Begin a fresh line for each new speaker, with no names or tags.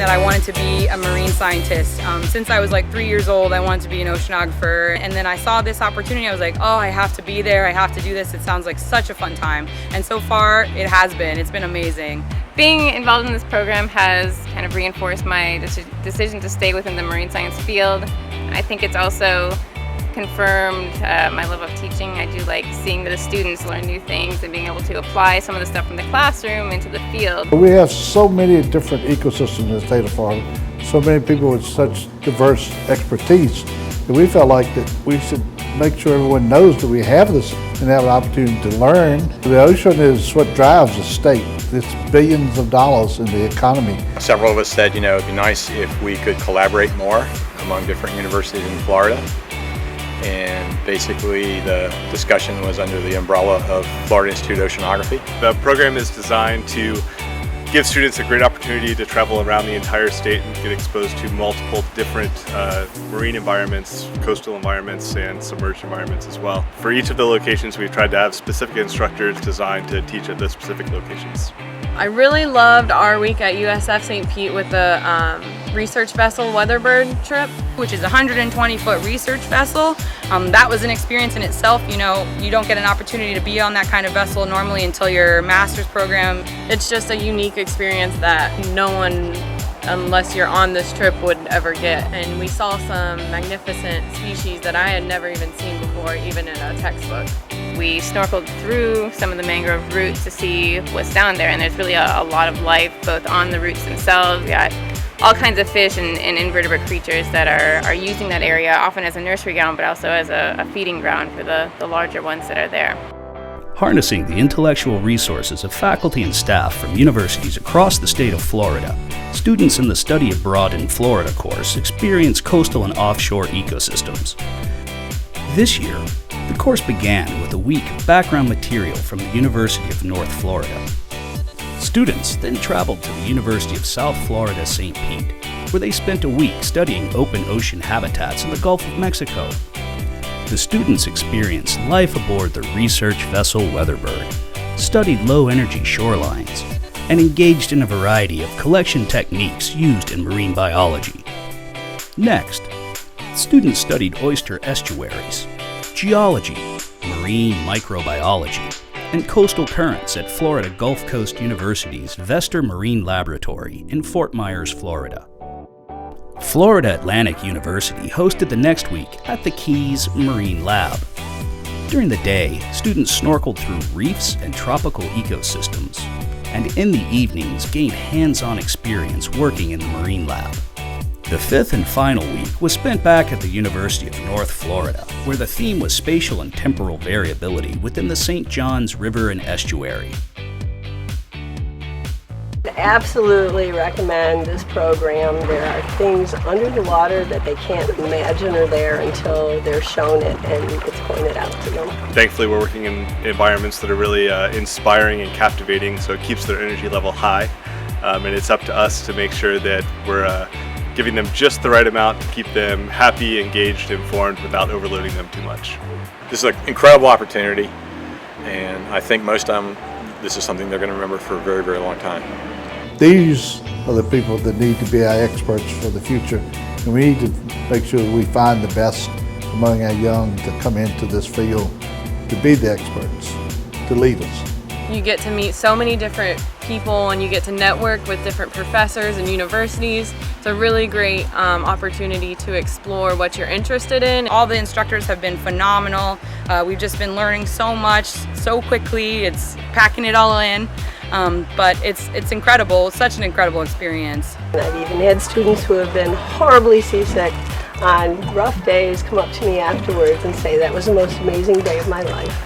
that I wanted to be a marine scientist. Since I was like 3 years old, I wanted to be an oceanographer, and then I saw this opportunity. I was like, oh, I have to be there, I have to do this. It sounds like such a fun time, and so far it has been. It's been amazing.
Being involved in this program has kind of reinforced my decision to stay within the marine science field. I think it's also confirmed my love of teaching. I do like seeing the students learn new things and being able to apply some of the stuff from the classroom into the field.
We have so many different ecosystems in the state of Florida, so many people with such diverse expertise, that we felt like that we should make sure everyone knows that we have this and have an opportunity to learn. The ocean is what drives the state. It's billions of dollars in the economy.
Several of us said, it'd be nice if we could collaborate more among different universities in Florida. And basically the discussion was under the umbrella of Florida Institute of Oceanography.
The program is designed to give students a great opportunity to travel around the entire state and get exposed to multiple different marine environments, coastal environments, and submerged environments as well. For each of the locations, we've tried to have specific instructors designed to teach at the specific locations.
I really loved our week at USF St. Pete with the research vessel Weatherbird trip,
which is a 120-foot research vessel. That was an experience in itself. You don't get an opportunity to be on that kind of vessel normally until your master's program.
It's just a unique experience that no one, unless you're on this trip, would ever get. And we saw some magnificent species that I had never even seen before, even in a textbook.
We snorkeled through some of the mangrove roots to see what's down there, and there's really a lot of life both on the roots themselves. We got all kinds of fish and invertebrate creatures that are using that area, often as a nursery ground, but also as a feeding ground for the larger ones that are there.
Harnessing the intellectual resources of faculty and staff from universities across the state of Florida, students in the Study Abroad in Florida course experience coastal and offshore ecosystems. This year, the course began with a week of background material from the University of North Florida. Students then traveled to the University of South Florida St. Pete, where they spent a week studying open ocean habitats in the Gulf of Mexico. The students experienced life aboard the research vessel Weatherbird, studied low-energy shorelines, and engaged in a variety of collection techniques used in marine biology. Next, students studied oyster estuaries, geology, marine microbiology, and coastal currents at Florida Gulf Coast University's Vester Marine Laboratory in Fort Myers, Florida. Florida Atlantic University hosted the next week at the Keys Marine Lab. During the day, students snorkeled through reefs and tropical ecosystems, and in the evenings gained hands-on experience working in the Marine Lab. The fifth and final week was spent back at the University of North Florida, where the theme was spatial and temporal variability within the St. Johns River and estuary.
Absolutely recommend this program. There are things under the water that they can't imagine are there until they're shown it and it's pointed out to them.
Thankfully, we're working in environments that are really inspiring and captivating, so it keeps their energy level high. And it's up to us to make sure that we're giving them just the right amount to keep them happy, engaged, informed without overloading them too much.
This is an incredible opportunity, and I think most of them, this is something they're going to remember for a very, very long time.
These are the people that need to be our experts for the future, and we need to make sure that we find the best among our young to come into this field, to be the experts, to lead us.
You get to meet so many different people and you get to network with different professors and universities. It's a really great opportunity to explore what you're interested in.
All the instructors have been phenomenal. We've just been learning so much so quickly. It's packing it all in. But it's incredible, such an incredible experience.
I've even had students who have been horribly seasick on rough days come up to me afterwards and say that was the most amazing day of my life.